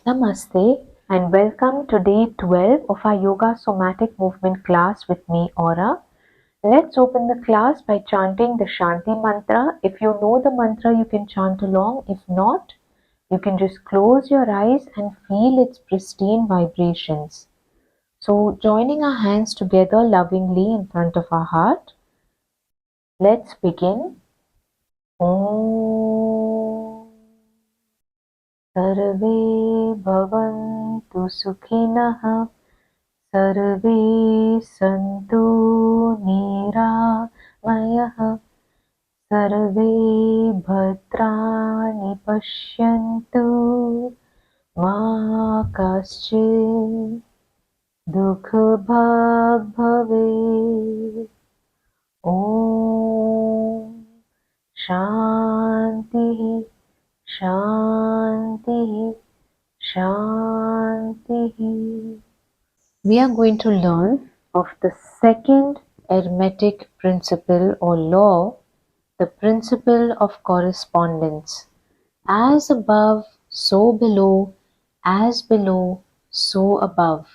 Namaste and welcome to day 12 of our Yoga Somatic Movement class with me, Aura. Let's open the class by chanting the Shanti Mantra. If you know the mantra, you can chant along. If not, you can just close your eyes and feel its pristine vibrations. So, joining our hands together lovingly in front of our heart, let's begin. Om Sarve Bhavantu Sukhinah सर्वे सन्तु निरामयः सर्वे भद्राणि पश्यन्तु मा कश्चित् दुःखभाग् भवेत् ॐ शान्तिः शान्तिः शान्तिः. We are going to learn of the second Hermetic principle or law, the principle of correspondence. As above, so below, as below, so above.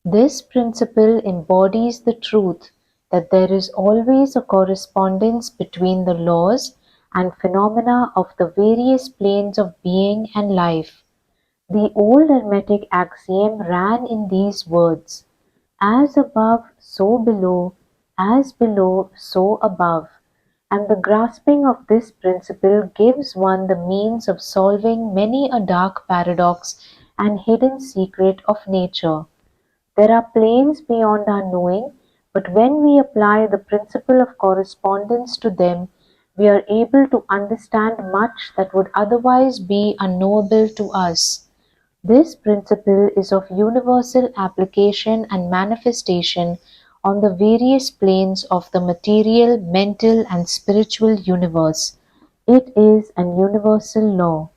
This principle embodies the truth that there is always a correspondence between the laws and phenomena of the various planes of being and life. The old Hermetic axiom ran in these words: as above, so below, as below, so above, and the grasping of this principle gives one the means of solving many a dark paradox and hidden secret of nature. There are planes beyond our knowing, but when we apply the principle of correspondence to them, we are able to understand much that would otherwise be unknowable to us. This principle is of universal application and manifestation on the various planes of the material, mental, and spiritual universe. It is an universal law.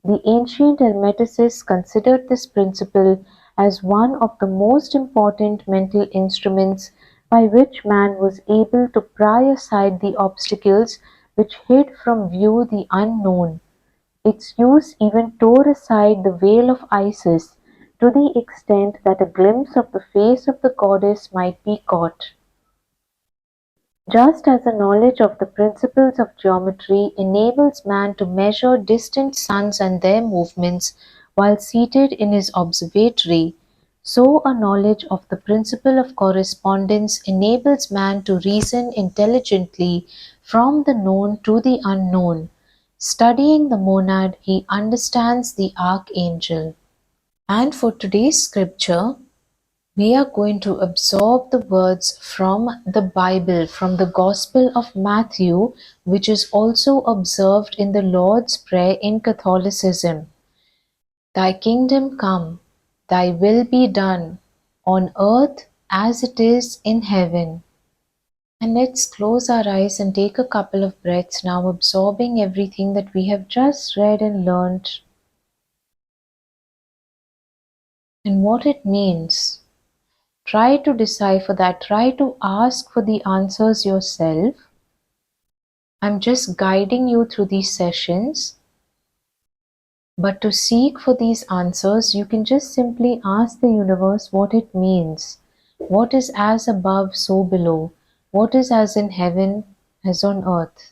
The ancient Hermeticists considered this principle as one of the most important mental instruments by which man was able to pry aside the obstacles which hid from view the unknown. Its use even tore aside the veil of Isis to the extent that a glimpse of the face of the goddess might be caught. Just as the knowledge of the principles of geometry enables man to measure distant suns and their movements while seated in his observatory, so a knowledge of the principle of correspondence enables man to reason intelligently from the known to the unknown. Studying the monad, he understands the archangel. And for today's scripture, we are going to absorb the words from the Bible, from the Gospel of Matthew, which is also observed in the Lord's Prayer in Catholicism. Thy kingdom come, thy will be done, on earth as it is in heaven. And let's close our eyes and take a couple of breaths now, absorbing everything that we have just read and learned and what it means. Try to decipher that. Try to ask for the answers yourself. I'm just guiding you through these sessions. But to seek for these answers, you can just simply ask the universe what it means. What is as above, so below? What is as in heaven, as on earth?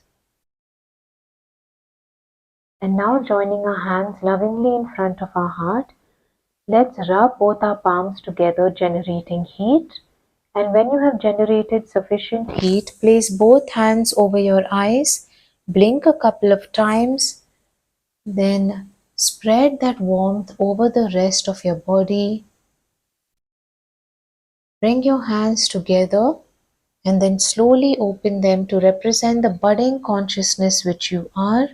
And now joining our hands lovingly in front of our heart, let's rub both our palms together, generating heat. And when you have generated sufficient heat, place both hands over your eyes, blink a couple of times, then spread that warmth over the rest of your body. Bring your hands together and then slowly open them to represent the budding consciousness which you are.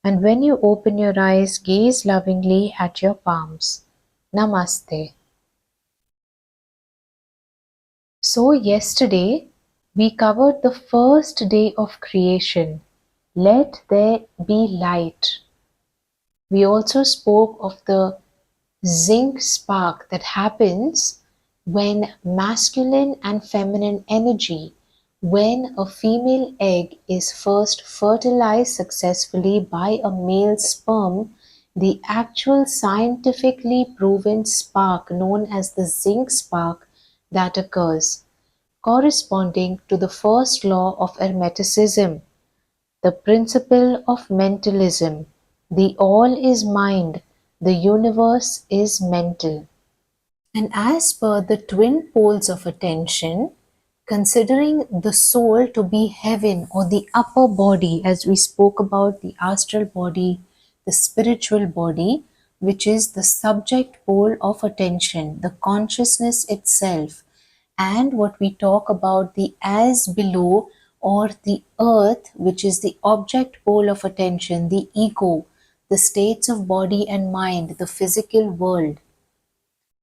And when you open your eyes, gaze lovingly at your palms. Namaste. So yesterday, we covered the first day of creation. Let there be light. We also spoke of the zinc spark that happens when masculine and feminine energy, when a female egg is first fertilized successfully by a male sperm, the actual scientifically proven spark known as the zinc spark that occurs, corresponding to the first law of Hermeticism, the principle of mentalism. The all is mind, the universe is mental. And as per the twin poles of attention, considering the soul to be heaven or the upper body, as we spoke about the astral body, the spiritual body, which is the subject pole of attention, the consciousness itself, and what we talk about the as below or the earth, which is the object pole of attention, the ego, the states of body and mind, the physical world.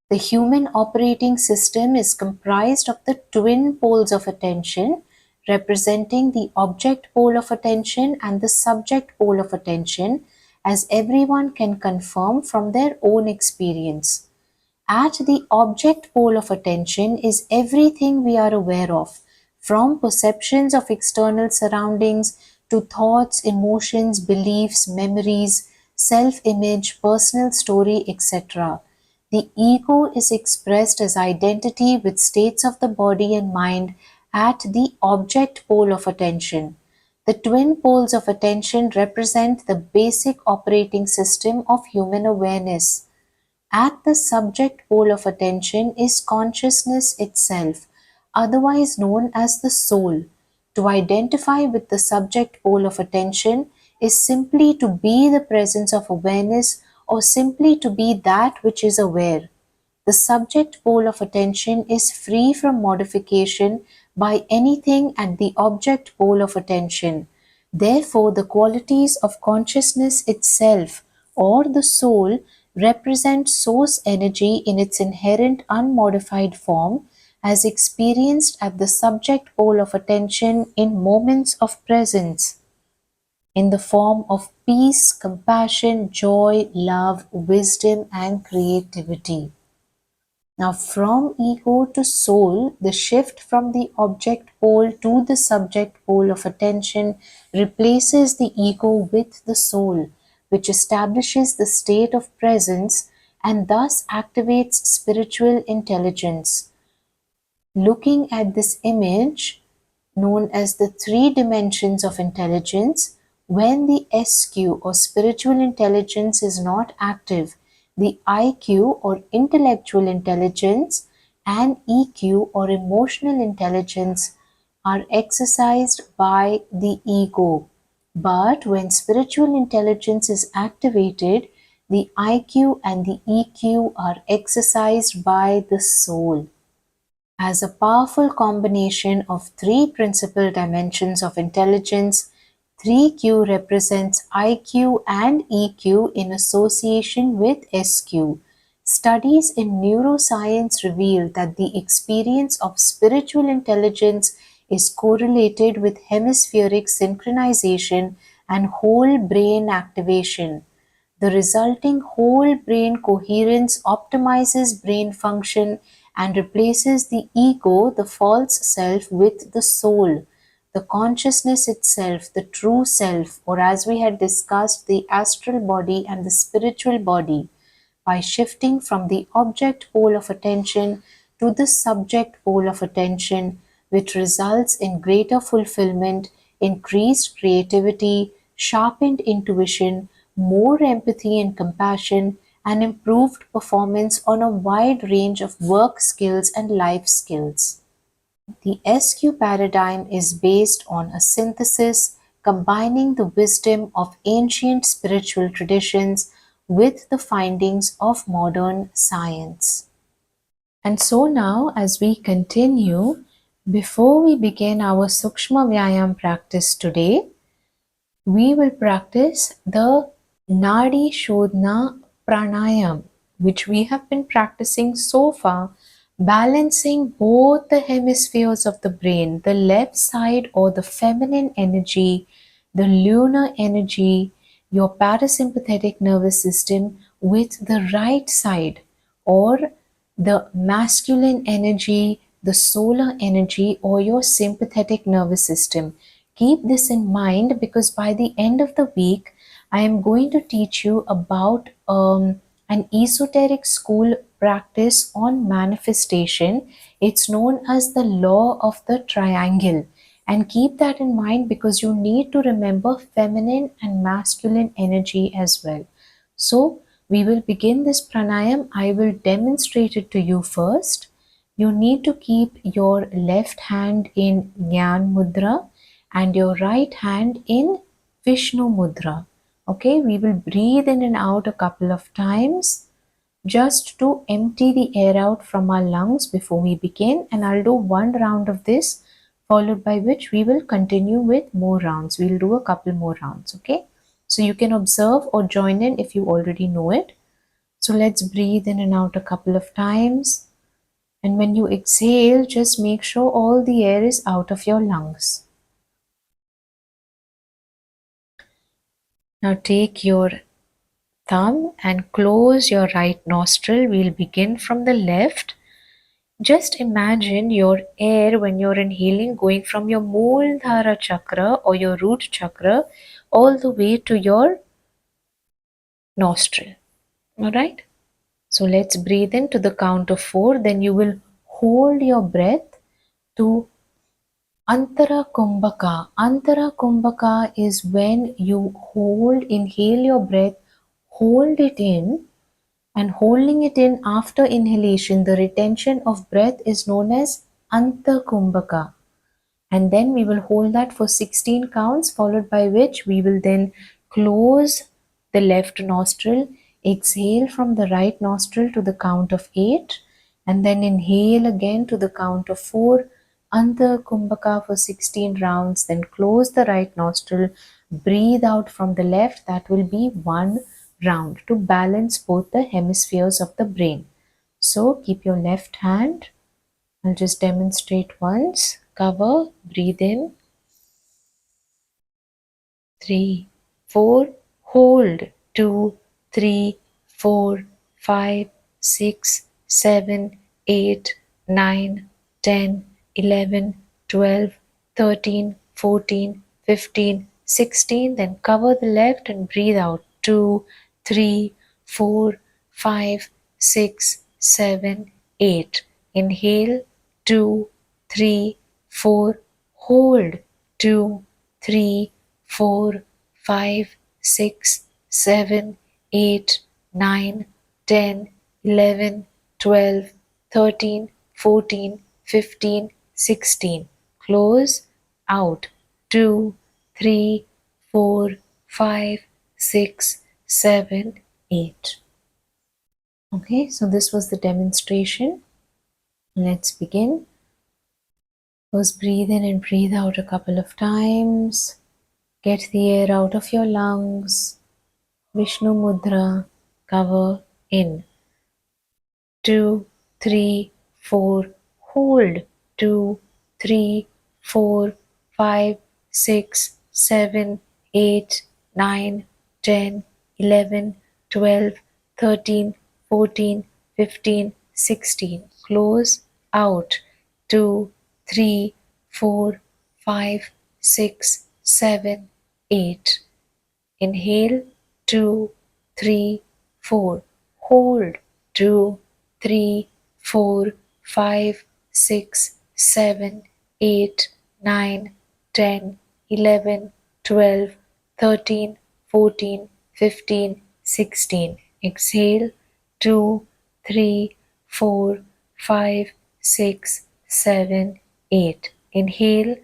The human operating system is comprised of the twin poles of attention, representing the object pole of attention and the subject pole of attention, as everyone can confirm from their own experience. At the object pole of attention is everything we are aware of, from perceptions of external surroundings to thoughts, emotions, beliefs, memories, self image, personal story, etc. The ego is expressed as identity with states of the body and mind at the object pole of attention. The twin poles of attention represent the basic operating system of human awareness. At the subject pole of attention is consciousness itself, otherwise known as the soul. To identify with the subject pole of attention is simply to be the presence of awareness or simply to be that which is aware. The subject pole of attention is free from modification by anything at the object pole of attention. Therefore, the qualities of consciousness itself or the soul represent source energy in its inherent unmodified form as experienced at the subject pole of attention in moments of presence, in the form of peace, compassion, joy, love, wisdom, and creativity. Now, from ego to soul, the shift from the object pole to the subject pole of attention replaces the ego with the soul, which establishes the state of presence and thus activates spiritual intelligence. Looking at this image, known as the three dimensions of intelligence, when the SQ or spiritual intelligence is not active, the IQ or intellectual intelligence and EQ or emotional intelligence are exercised by the ego. But when spiritual intelligence is activated, the IQ and the EQ are exercised by the soul. As a powerful combination of three principal dimensions of intelligence, 3Q represents IQ and EQ in association with SQ. Studies in neuroscience reveal that the experience of spiritual intelligence is correlated with hemispheric synchronization and whole brain activation. The resulting whole brain coherence optimizes brain function and replaces the ego, the false self, with the soul, the consciousness itself, the true self, or as we had discussed, the astral body and the spiritual body, by shifting from the object pole of attention to the subject pole of attention, which results in greater fulfillment, increased creativity, sharpened intuition, more empathy and compassion, and improved performance on a wide range of work skills and life skills. The SQ paradigm is based on a synthesis combining the wisdom of ancient spiritual traditions with the findings of modern science. And so now, as we continue, before we begin our Sukshma Vyayama practice today, we will practice the Nadi Shodhana Pranayam, which we have been practicing so far, balancing both the hemispheres of the brain, the left side or the feminine energy, the lunar energy, your parasympathetic nervous system with the right side or the masculine energy, the solar energy, or your sympathetic nervous system. Keep this in mind because by the end of the week, I am going to teach you about an esoteric school practice on manifestation. It's known as the law of the triangle. And keep that in mind because you need to remember feminine and masculine energy as well. So, we will begin this pranayam. I will demonstrate it to you first. You need to keep your left hand in Jnana Mudra and your right hand in Vishnu Mudra. Okay, we will breathe in and out a couple of times just to empty the air out from our lungs before we begin. And I'll do one round of this, followed by which we will continue with more rounds. We'll do a couple more rounds. Okay, so you can observe or join in if you already know it. So let's breathe in and out a couple of times. And when you exhale, just make sure all the air is out of your lungs. Now take your thumb and close your right nostril. We'll begin from the left. Just imagine your air when you're inhaling going from your Mooladhara chakra or your root chakra all the way to your nostril. Alright? So let's breathe in to the count of 4. Then you will hold your breath to Antara Kumbhaka. Antara Kumbhaka is when you inhale your breath, hold it in, and holding it in after inhalation, the retention of breath is known as Anta Kumbhaka. And then we will hold that for 16 counts, followed by which we will then close the left nostril, exhale from the right nostril to the count of 8, and then inhale again to the count of 4, Anta Kumbhaka for 16 rounds, then close the right nostril, breathe out from the left, that will be 1 round to balance both the hemispheres of the brain. So keep your left hand. I'll just demonstrate once. Cover, breathe in. 3, 4, hold. 2, 3, 4, 5, 6, 7, 8, 9, 10, 11, 12, 13, 14, 15, 16. Then cover the left and breathe out. 2, 3, 4, 5, 6, 7, 8. Inhale. 2, 3, 4. Hold. 2, 3, 4, 5, 6, 7, 8, 9, 10, 11, 12, 13, 14, 15, 16. Close out. 2, 3, 4, 5, 6, 7, 8. Okay, so this was the demonstration. Let's begin. First, breathe in and breathe out a couple of times. Get the air out of your lungs. Vishnu Mudra. Cover in. 2, 3, 4. Hold. 2, 3, 4, 5, 6, 7, 8, 9, 10, 11, 12, 13, 14, 15, 16. Close out. 2, 3, 4, 5, 6, 7, 8. Inhale. 2, 3, 4. Hold. 2, 3, 4, 5, 6, 7, 8, 9, 10, 11, 12, 13, 14, 15, 16. Exhale. 2, 3, 4, 5, 6, 7, 8. Inhale.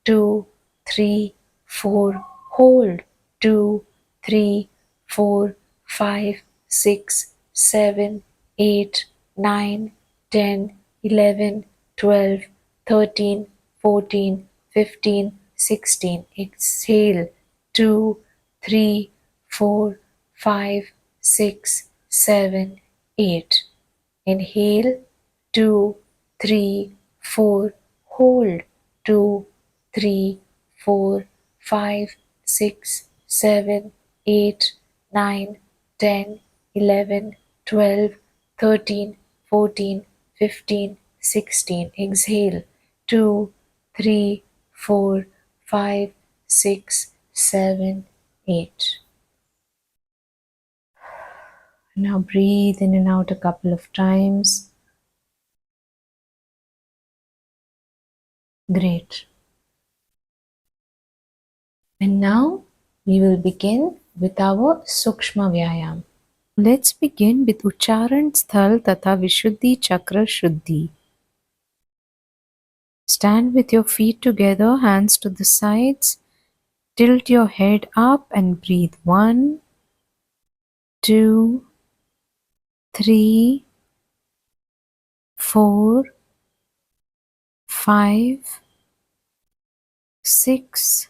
2, 3, 4. Hold. 2, 3, 4, 5, 6, 7, 8, 9, 10, 11, 12, 13, 14, 15, 16. Exhale. 2, 3, 4, 5, 6, 7, 8. Inhale. 2, 3, 4. Hold. 2, 3, 4, 5, 6, 7, 8, 9, 10, 11, 12, 13, 14, 15, 16. Exhale. 2, 3, 4, 5, 6, 7, 8. Now breathe in and out a couple of times. Great. And now we will begin with our Sukshma Vyayama. Let's begin with Ucharan Sthal Tatha Vishuddhi Chakra Shuddhi. Stand with your feet together, hands to the sides. Tilt your head up and breathe. 1, 2, 3, 4, 5, 6,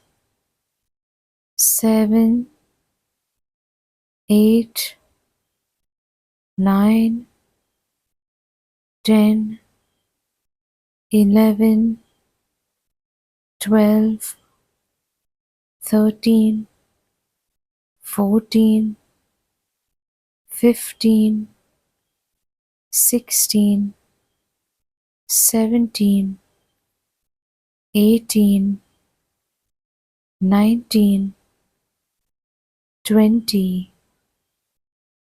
7, 8, 9, 10, 11, 12, 13, 14, 15, 16, 17, 18, 19, 20,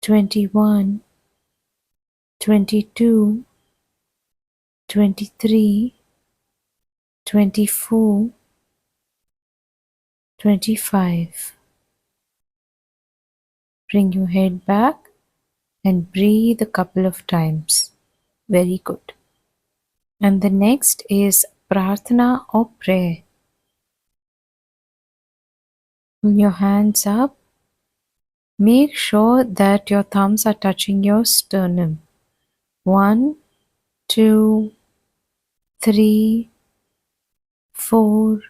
21, 22, 23, 24, 25. Bring your head back and breathe a couple of times. Very good. And the next is Prarthana or prayer. Pull your hands up. Make sure that your thumbs are touching your sternum. 1, 2, 3, 4,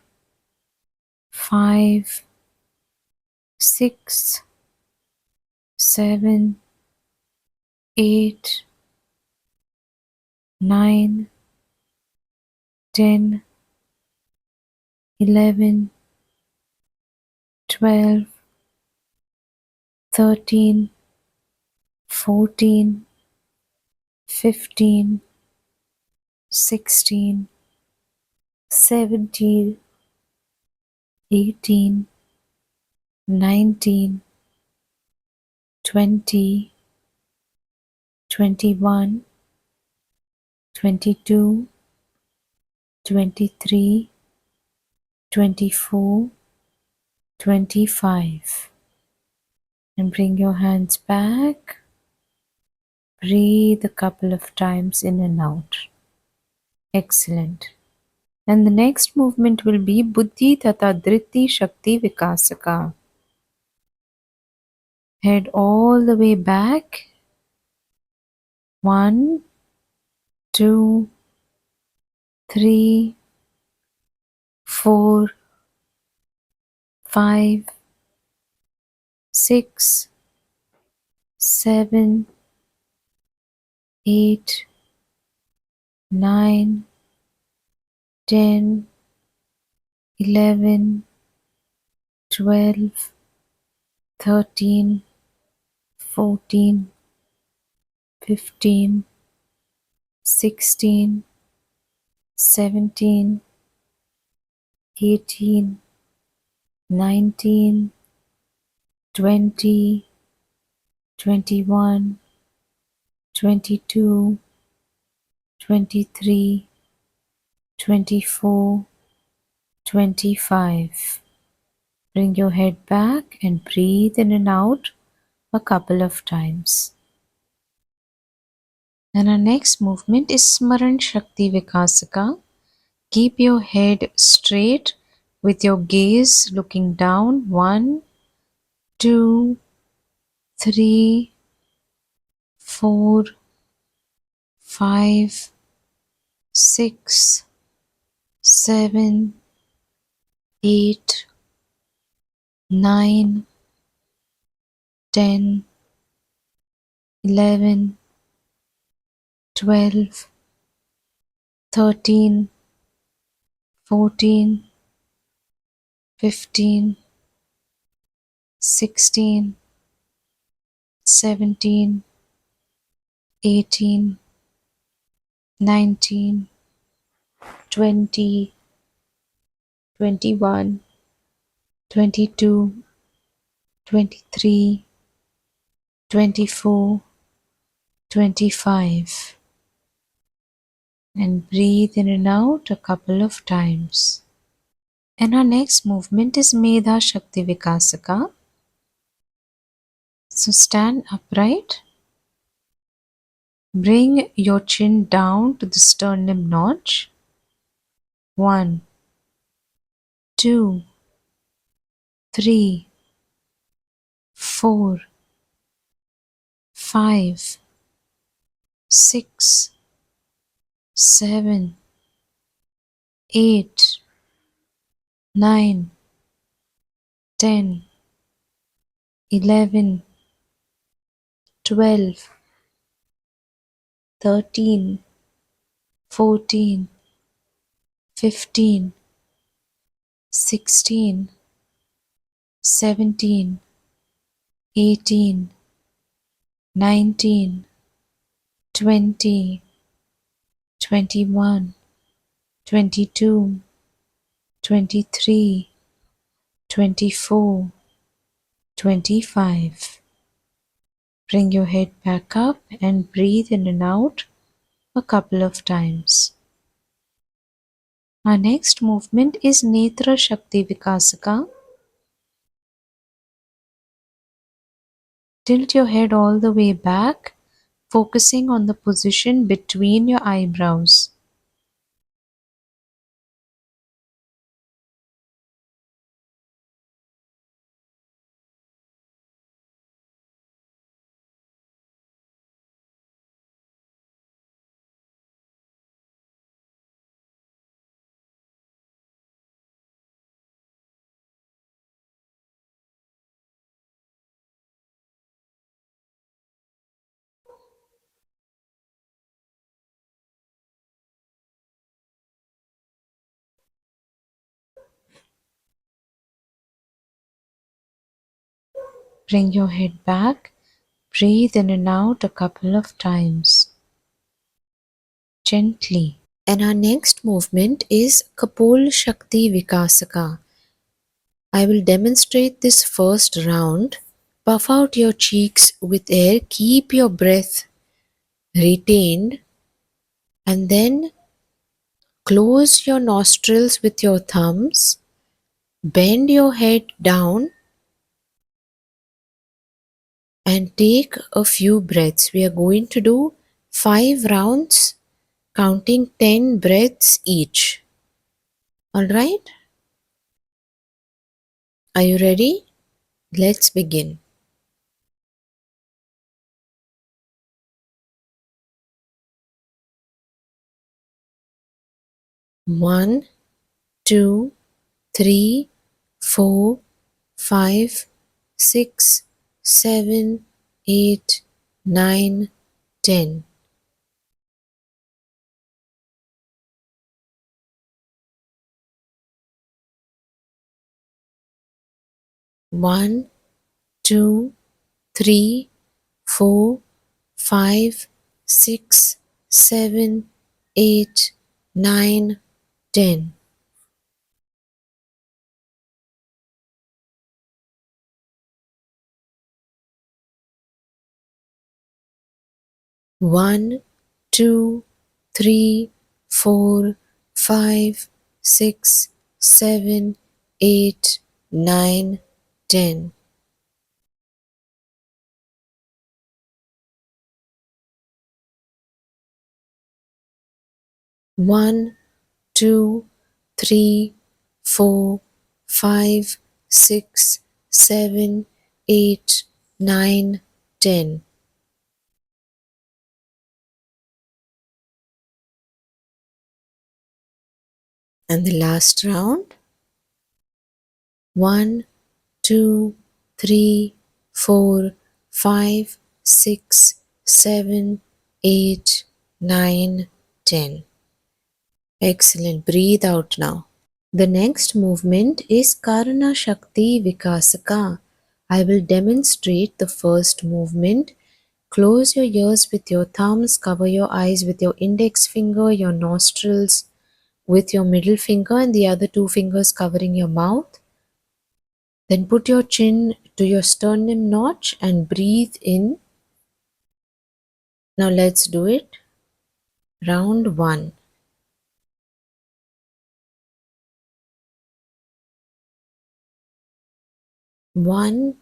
5, 6, 7, 8, 9, 10, 11, 12, 13, 14, 15, 16, 17, 18, 19, 20, 21, 22, 23, 24, 25. And bring your hands back. Breathe a couple of times in and out. Excellent. And the next movement will be Buddhi Tata Dritti Shakti Vikasaka. Head all the way back. 1, 2, 3, 4, 5, 6, 7, 8, 9, 10, 11, 12, 13, 14, 15, 16, 17, 18, 19, 20, 21, 22, 23, 24, 25. Bring your head back and breathe in and out a couple of times. And our next movement is Smaran Shakti Vikasaka. Keep your head straight with your gaze looking down. 1, 2, 3, 4, 5, 6, 7, 8, 9, 10, 11, 12, 13, 14, 15, 16, 17, 18, 19, 20, 21, 22, 23, 24, 25. And breathe in and out a couple of times. And our next movement is Medha Shakti Vikasaka. So stand upright. Bring your chin down to the sternum notch. 1, 2, 3, 4, 5, 6, 7, 8, 9, 10, 11, 12, 13, 14, 15, 16, 17, 18, 19, 20, 21, 22, 23, 24, 25. Bring your head back up and breathe in and out a couple of times. Our next movement is Netra Shakti Vikasaka. Tilt your head all the way back, focusing on the position between your eyebrows. Bring your head back, breathe in and out a couple of times. Gently. And our next movement is Kapol Shakti Vikasaka. I will demonstrate this first round. Puff out your cheeks with air, keep your breath retained, and then close your nostrils with your thumbs, bend your head down, and take a few breaths. We are going to do 5 rounds, counting 10 breaths each. Alright? Are you ready? Let's begin. One, 2, 3, 4, 5, 6, 7, 8, 9, 10. One, 2, 3, 4, 5, 6, 7, 8, 9, 10. One, 2, 3, 4, 5, 6, 7, 8, 9, 10. One, 2, 3, 4, 5, 6, 7, 8, 9, 10. And the last round. 1, 2, 3, 4, 5, 6, 7, 8, 9, 10. Excellent. Breathe out now. The next movement is Karana Shakti Vikasaka. I will demonstrate the first movement. Close your ears with your thumbs, cover your eyes with your index finger, your nostrils with your middle finger, and the other 2 fingers covering your mouth. Then put your chin to your sternum notch and breathe in. Now let's do it. Round 1. 1,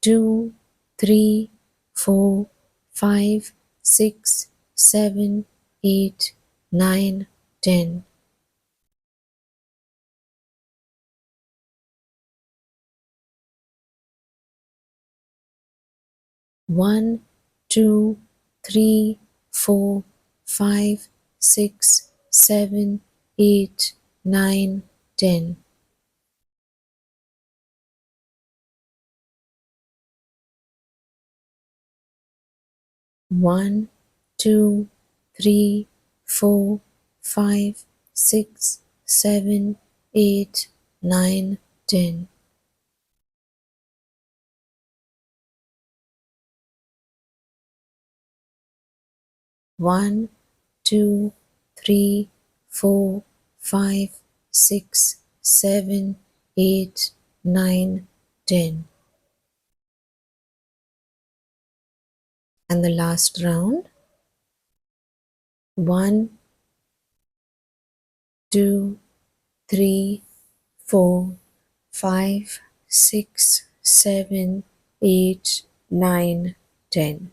2, 3, 4, 5, 6, 7, 8, 9, 10. 1, 2, 3, 4, 5, 6, 7, 8, 9, 10. 1, 2, 3, 4, 5, 6, 7, 8, 9, 10. One, 2, 3, 4, 5, 6, 7, 8, 9, 10. And the last round. 1, 2, 3, 4, 5, 6, 7, 8, 9, 10.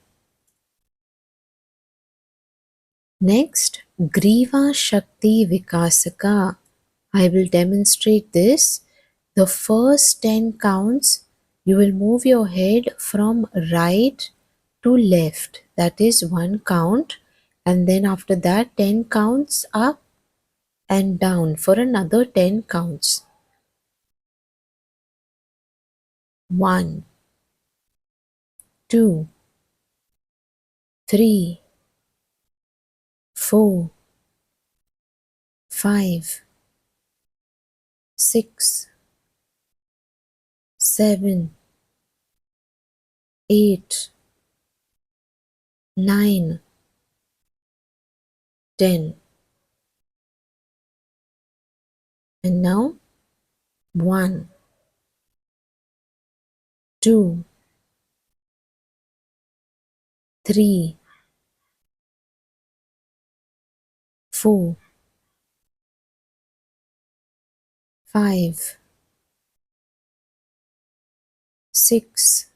Next, Griva Shakti Vikasaka. I will demonstrate this. The first 10 counts, you will move your head from right to left. That is one count. And then after that, 10 counts up and down for another 10 counts. 1, 2, 3, 4, 5, 6, 7, 8, 9, 10. And now 1, 2, 3, 4, 5, 6,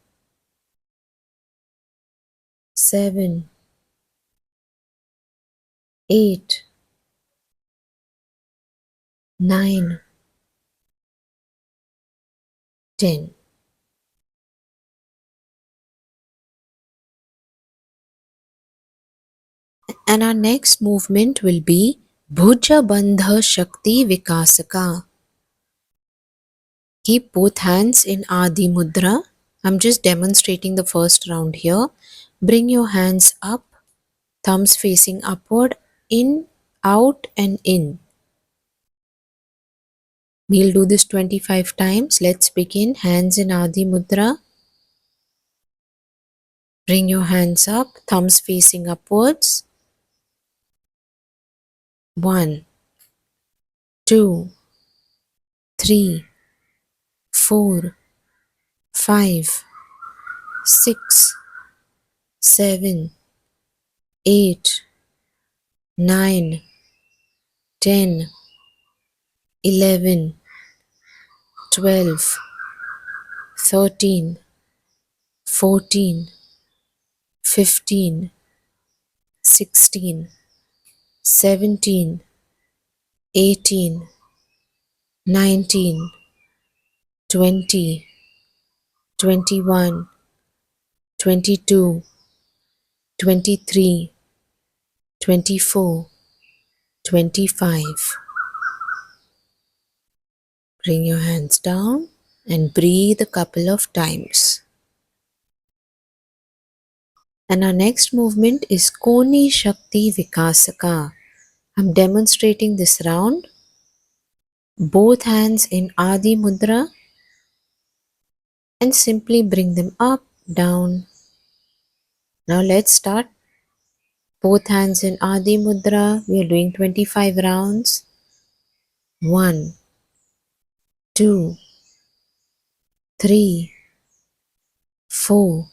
7, 8, 9, 10. And our next movement will be Bhuja Bandha Shakti Vikasaka. Keep both hands in Adi Mudra. I'm just demonstrating the first round here. Bring your hands up, thumbs facing upward, in, out and in. We'll do this 25 times. Let's begin. Hands in Adi Mudra. Bring your hands up, thumbs facing upwards. 1, 2, 3, 4, 5, 6, 7, 8, 9, 10, 11, 12, 13, 14, 15, 16, 17, 18, 19, 20, 21, 22, 23, 24, 25. Bring your hands down and breathe a couple of times. And our next movement is Koni Shakti Vikasaka. I'm demonstrating this round. Both hands in Adi Mudra and simply bring them up, down. Now let's start. Both hands in Adi Mudra. We are doing 25 rounds. 1, 2, 3, 4,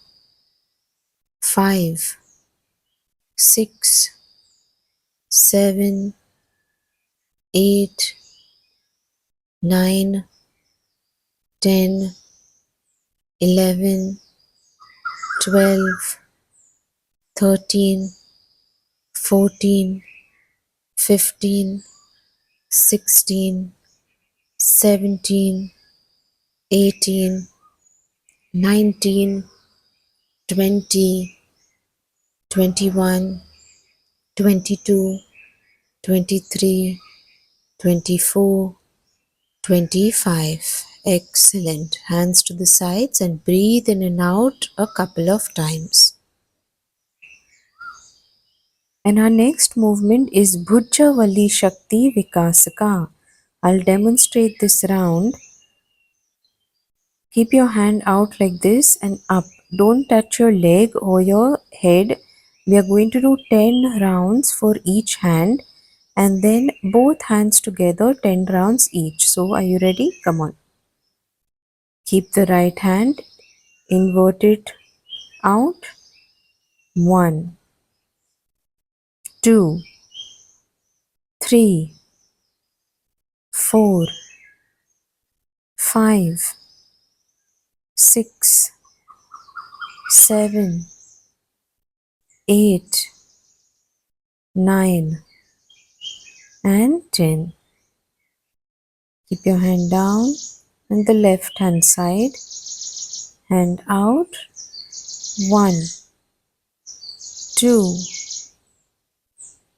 5, 6, 7, 8, 9, 10, 11, 12, 13, 14, 15, 16, 17, 18, 19, 20, 21, 22, 23, 24, 25. Excellent. Hands to the sides and breathe in and out a couple of times. And our next movement is Bhujavali Shakti Vikasaka. I'll demonstrate this round. Keep your hand out like this and up. Don't touch your leg or your head. We are going to do 10 rounds for each hand and then both hands together 10 rounds each. So are you ready? Come on. Keep the right hand, invert it out. 1, 2, 3, 4, 5, 6, 7, 8, 9 and 10. Keep your hand down on the left hand side, hand out. 1, 2,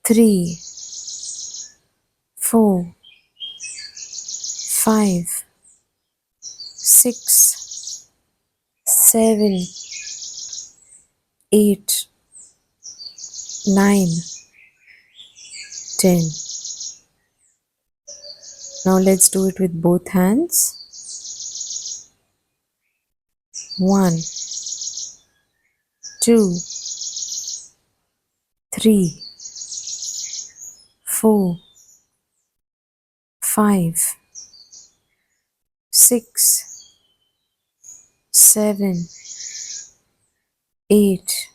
3, 4, 5, 6, 7, 8, 9, 10. Now let's do it with both hands. 1, 2, 3, 4, 5, 6, 7, 8,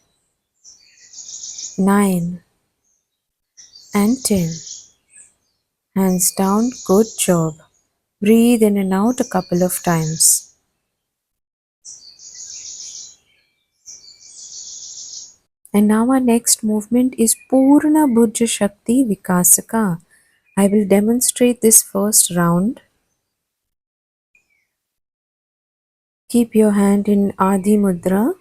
9 and 10. Hands down, good job. Breathe in and out a couple of times. And now our next movement is Purna Bhuja Shakti Vikasaka. I will demonstrate this first round. Keep your hand in Adi Mudra.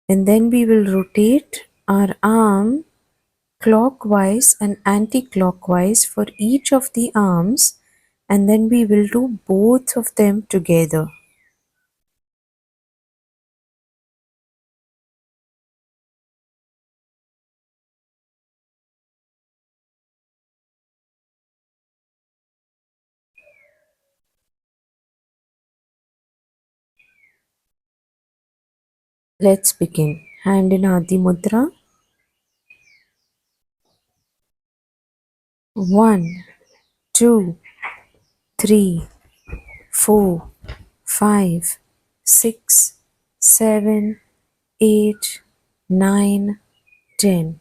And then we will rotate our arm clockwise and anti-clockwise for each of the arms. And then we will do both of them together. Let's begin. Hand in Adi Mudra. 1, 2, 3, 4, 5, 6, 7, 8, 9, 10.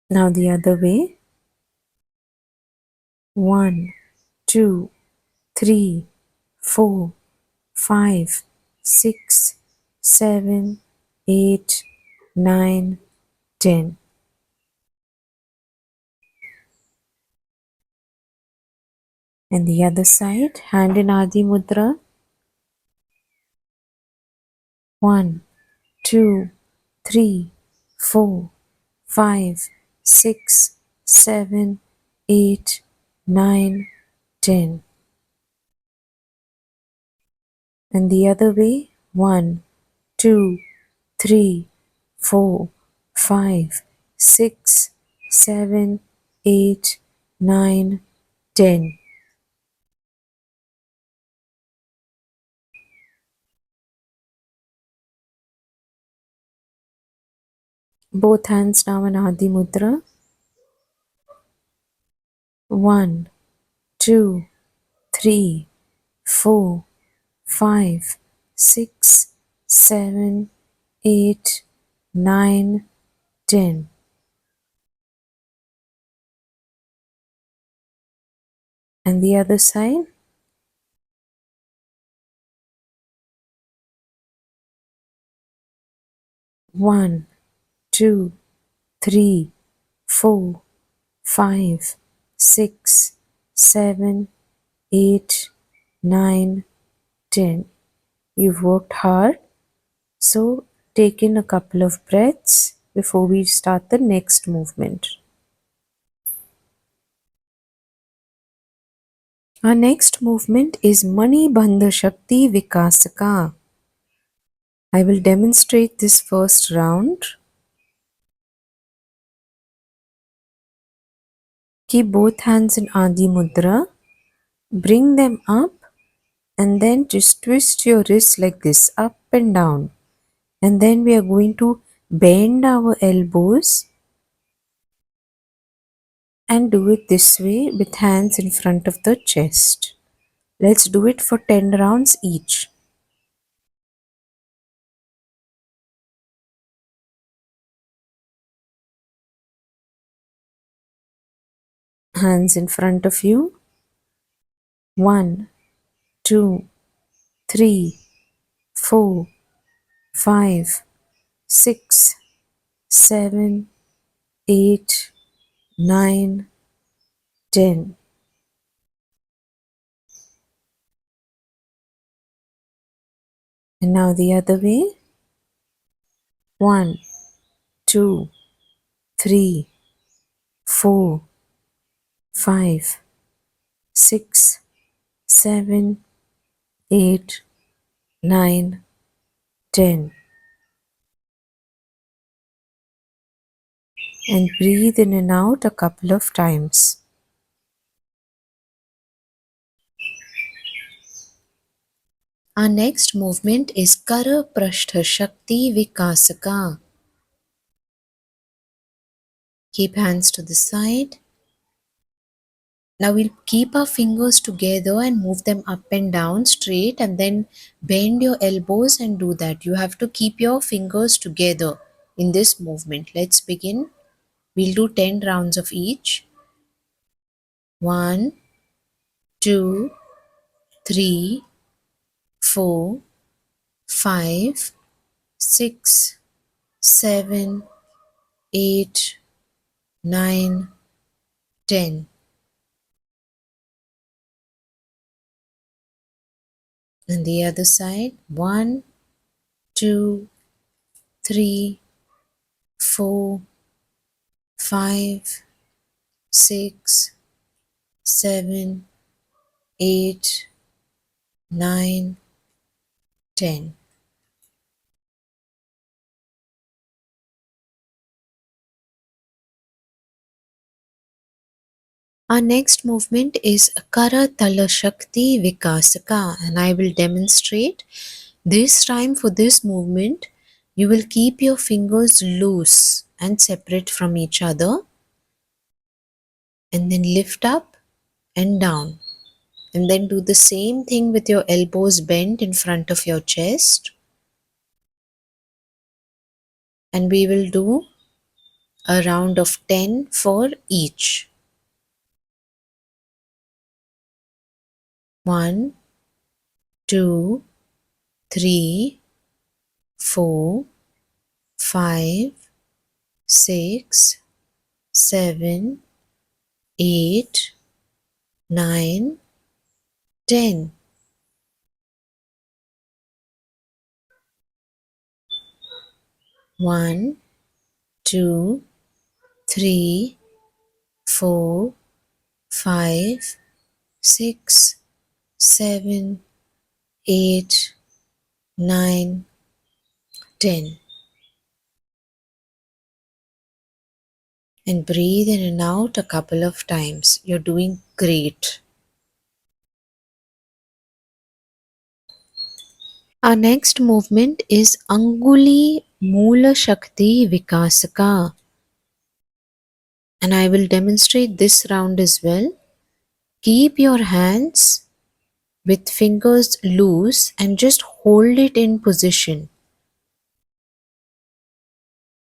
Now the other way. 1, 2, 3, 4, 5, 6, 7, 8, 9, 10. And the other side, hand in Adi Mudra. 1, 2, 3, 4, 5, 6, 7, 8, 9, 10. And the other way, 1, 2, 3, 4, 5, 6, 7, 8, 9, 10. Both hands now in Adi Mudra. 1, 2, 3, 4, 5, 6, 7, 8, 9, 10. And the other side. 1, 2, 3, 4, 5, 6, 7, 8, 9, 10. You've worked hard, so take in a couple of breaths before we start the next movement. Our next movement is Mani Bandha Shakti Vikasaka. I will demonstrate this first round. Keep both hands in Adi Mudra. Bring them up and then just twist your wrists like this, up and down. And then we are going to bend our elbows and do it this way with hands in front of the chest. Let's do it for 10 rounds each. Hands in front of you. 1, 2, 3, 4, 5, 6, 7, 8, 9, 10. And now the other way. 1, 2, 3, 4, 5, 6, 7, 8, 9, 10. And breathe in and out a couple of times. Our next movement is Kara Prashtha Shakti Vikasaka. Keep hands to the side. Now we'll keep our fingers together and move them up and down straight, and then bend your elbows and do that. You have to keep your fingers together in this movement. Let's begin. We'll do 10 rounds of each. 1, 2, 3, 4, 5, 6, 7, 8, 9, 10. And the other side. 1, 2, 3, 4, 5, 6, 7, 8, 9, 10. Our next movement is Kara Tala Shakti Vikasaka, and I will demonstrate. This time for this movement, you will keep your fingers loose and separate from each other, and then lift up and down. And then do the same thing with your elbows bent in front of your chest. And we will do a round of 10 for each. 1, 2, 3, 4, 5, 6, 7, 8, 9, 10. One, 2, 3, 4, 5, 6, 7, 8, 9, 10. And breathe in and out a couple of times. You're doing great. Our next movement is Anguli Moola Shakti Vikasaka. And I will demonstrate this round as well. Keep your hands with fingers loose and just hold it in position.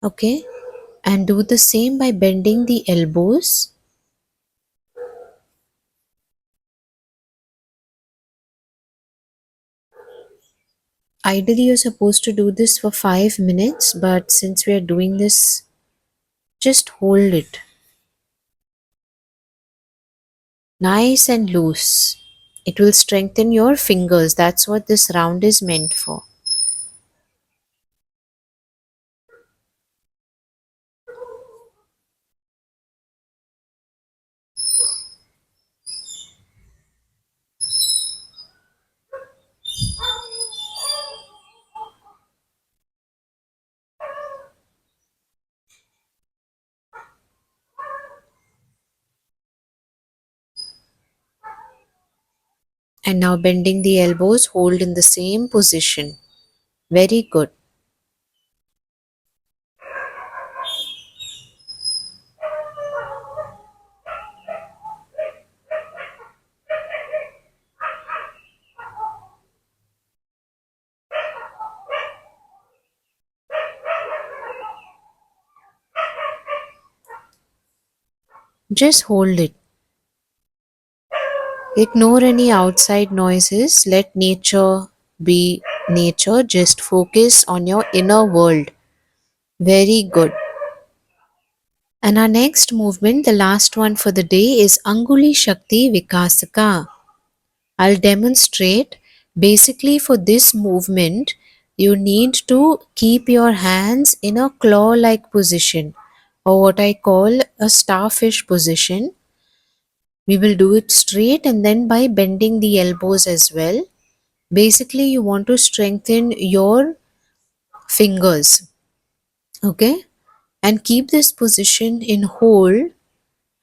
Okay, and do the same by bending the elbows. Ideally, you're supposed to do this for 5 minutes, but since we are doing this, just hold it nice and loose. It will strengthen your fingers. That's what this round is meant for. And now bending the elbows, hold in the same position. Very good. Just hold it. Ignore any outside noises. Let nature be nature. Just focus on your inner world. Very good. And our next movement, the last one for the day, is Anguli Shakti Vikasaka. I'll demonstrate. Basically, for this movement, you need to keep your hands in a claw like position, or what I call a starfish position. We will do it straight and then by bending the elbows as well. Basically, you want to strengthen your fingers, okay? And keep this position in hold.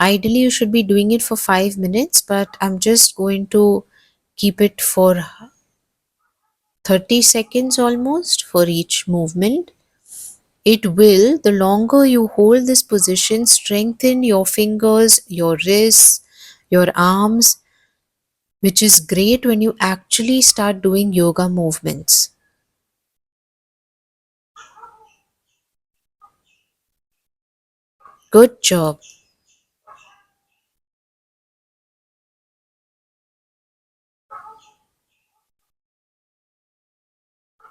Ideally, you should be doing it for 5 minutes, but I'm just going to keep it for 30 seconds almost for each movement. It will, the longer you hold this position, strengthen your fingers, your wrists, your arms, which is great when you actually start doing yoga movements. Good job.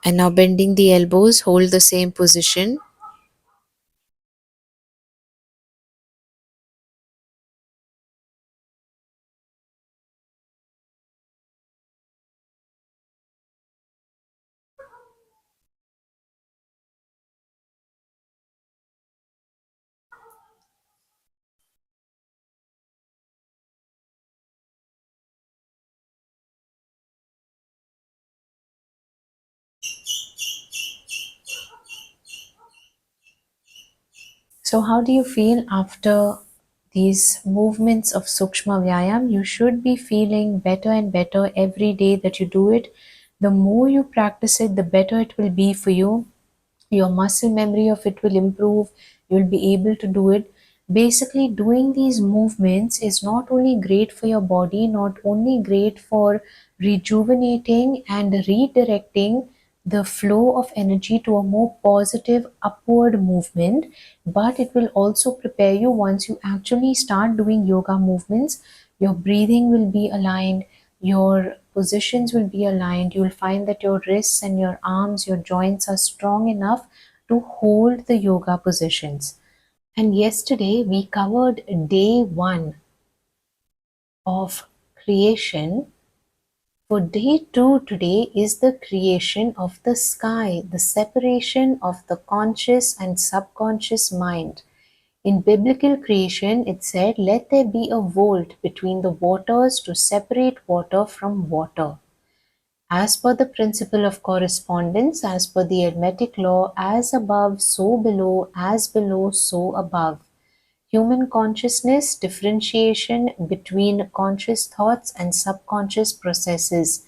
And now bending the elbows, hold the same position. So, how do you feel after these movements of Sukshma Vyayam? You should be feeling better and better every day that you do it. The more you practice it, the better it will be for you. Your muscle memory of it will improve. You'll be able to do it. Basically, doing these movements is not only great for your body, not only great for rejuvenating and redirecting the flow of energy to a more positive upward movement, but it will also prepare you once you actually start doing yoga movements. Your breathing will be aligned, your positions will be aligned. You'll find that your wrists and your arms, your joints are strong enough to hold the yoga positions. And yesterday we covered day one of creation. For day two today is the creation of the sky, the separation of the conscious and subconscious mind. In biblical creation, it said, "Let there be a vault between the waters to separate water from water." As per the principle of correspondence, as per the Hermetic Law, as above, so below, so above. Human consciousness, differentiation between conscious thoughts and subconscious processes.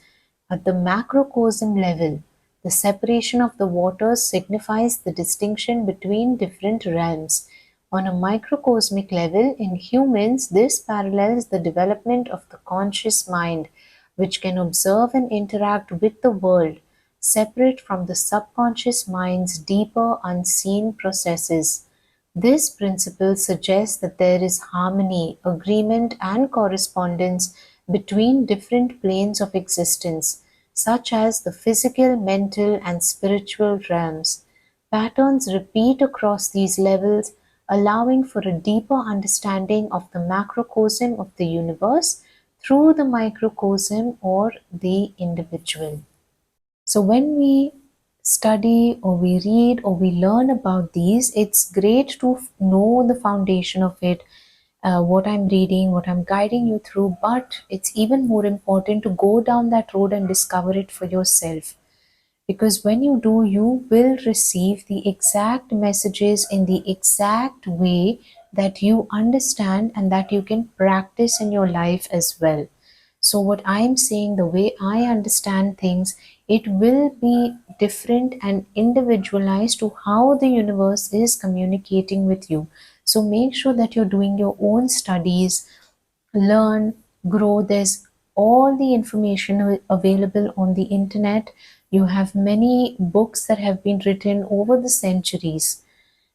At the macrocosm level, the separation of the waters signifies the distinction between different realms. On a microcosmic level, in humans, this parallels the development of the conscious mind. which can observe and interact with the world, separate from the subconscious mind's deeper unseen processes. This principle suggests that there is harmony, agreement, and correspondence between different planes of existence, such as the physical, mental, and spiritual realms. Patterns repeat across these levels, allowing for a deeper understanding of the macrocosm of the universe through the microcosm or the individual. So when we study or we read or we learn about these, it's great to know the foundation of it, what I'm reading, what I'm guiding you through, but it's even more important to go down that road and discover it for yourself. Because when you do, you will receive the exact messages in the exact way that you understand and that you can practice in your life as well. So, what I'm saying, the way I understand things, it will be different and individualized to how the universe is communicating with you. So, make sure that you're doing your own studies, learn, grow. There's all the information available on the internet. You have many books that have been written over the centuries,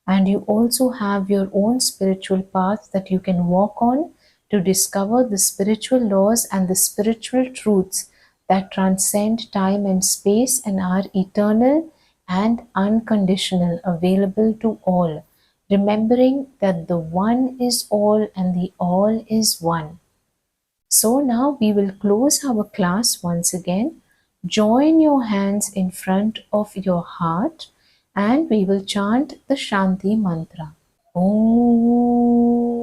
and you also have your own spiritual path that you can walk on to discover the spiritual laws and the spiritual truths that transcend time and space and are eternal and unconditional, available to all, remembering that the one is all and the all is one. So now we will close our class once again. Join your hands in front of your heart and we will chant the Shanti Mantra. Om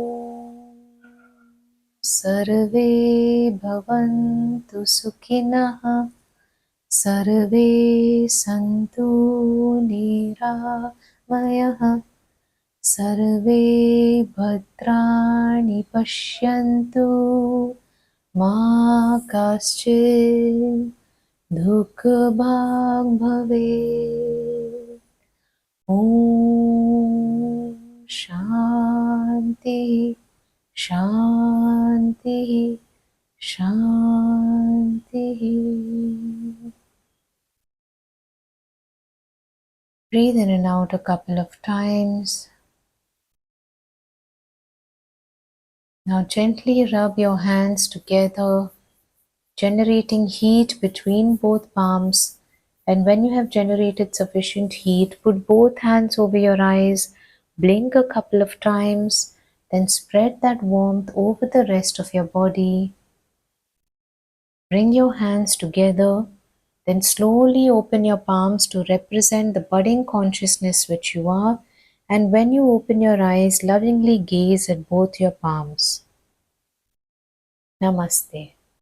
Sarve Bhavantu Sukhinah Sarve Santu Niramayah Sarve Bhadrani Pashyantu Ma Kaschid Dukhabhag Bhavet. Om Shanti Shanti Shanti. Breathe in and out a couple of times. Now gently rub your hands together, generating heat between both palms. And when you have generated sufficient heat, put both hands over your eyes, blink a couple of times, then spread that warmth over the rest of your body. Bring your hands together, then slowly open your palms to represent the budding consciousness which you are. And when you open your eyes, lovingly gaze at both your palms. Namaste.